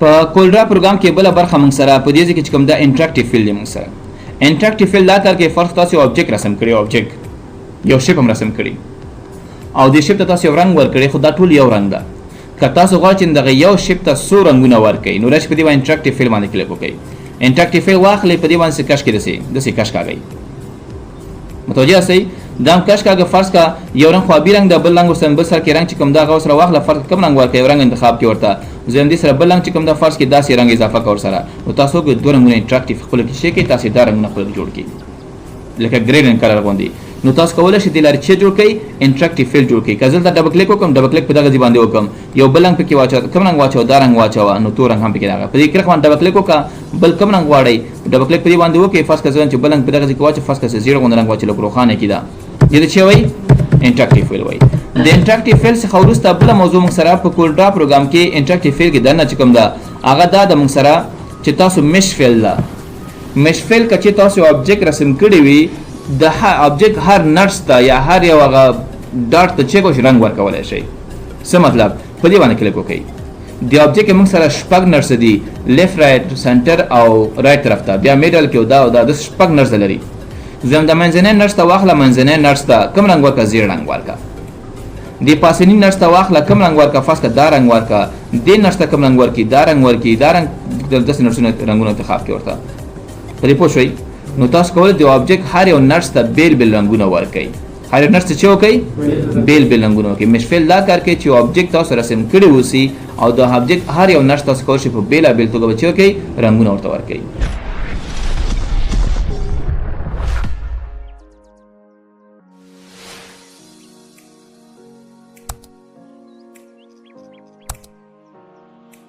په CorelDraw پروګرام کې بل برخه موږ سره په دې کې کوم دا انټراکټیو فیلډ موږ سره انټراکټیو فیلډ دا کار کې فرض تاسو آبجیکټ رسم کړی آبجیکټ یو شیپ هم رسم کړی او دې شیپ ته تاسو یو رنگ ورکړی خو دا ټول یو رنگ ده که تاسو غواړئ چې دغه یو شیپ ته څو رنګونه ورکړئ نو راشئ په دې باندې انټراکټیو فیلډ باندې کلیک وکړئ انټراکټیو فیلډ واخلئ په دې باندې کش کې دسې کش کاږئ متوجه یاستئ دا هم کش کاږه فرض کا یو رنګ خو آبي رنګ د بل رنګ ورسره بل سره کې رنګ چې کوم دا غو سره واخله فرض کوم رنګ ورکړئ یو رنګ انتخاب کې ورته زم دې سره بل رنګ چې کوم دا فرض کې داسې رنګ اضافه کړ سره نو تاسو کې دوه رنګونه انټراکټیو خپل کې شي کې تاسو دا رنګونه خپل جوړ کړئ لکه ګریډ کلر غوندي نو تاسو کولای شئ د لارې چې جوړ کړئ انټراکټیو فیلډ جوړ کړئ کله ته ډبل کلیک وکم ډبل کلیک په دغه ځای باندې وکم یو بل رنګ پکې واچو کوم رنګ واچو دا رنګ واچو نو تو رنګ هم پکې راغی په دې کې باندې ډبل کلیک وکا بل کوم رنګ واړی ډبل کلیک په دې باندې وکي فرض کړئ چې بل رنګ په دغه ځای کې واچو فرض کړئ زیرو غوندې رنګ واچو لکه روخانه کیدا دې څه وایي انټراکټیو فیلډ وایي د انټراکټیو فیلډ څخه وروسته بل موضوع موږ سره په CorelDraw پروګرام کې انټراکټیو فیلډ کې دنه چې کوم دا هغه دا د موږ سره چې تاسو مش فیلډ دا مش فیلډ کچې تاسو آبجیکټ رسم کړی وي د آبجیکټ هر نټس ته یا هر یو هغه ډاټ ته چې کوم رنگ ورکولای شي څه مطلب په دې باندې کلیک وکړئ د آبجیکټ موږ سره شپږ نټس دي لیفت رائټ سنټر او رائټ طرف ته بیا میډل کې دا او دا د شپږ نټس لري زم د منځنۍ نټس ته واخله منځنۍ نټس ته کوم رنگ ورکا زیړ رنگ ورکا دی پاسنی نټس ته واخله کوم رنگ ورکا فاست دا رنگ ورکا دې نټس ته کوم رنگ ورکی دا رنگ ورکی دا رنگ د 10 نټسونو رنگونو انتخاب کې ورته پرې پوه شئ نو تاسو کولای د آبجیکټ هر یو نټس ته بیل بیل رنگونه ورکړئ هر نټس ته چې وکړئ بیل بیل رنگونه ورکړئ مشفل دا کار کوي چې آبجیکټ تاسو رسم کړی وسی او د آبجیکټ هر یو نټس تاسو کولای شئ په بیل بیل توګه چې وکړئ رنگونه ورته ورکړئ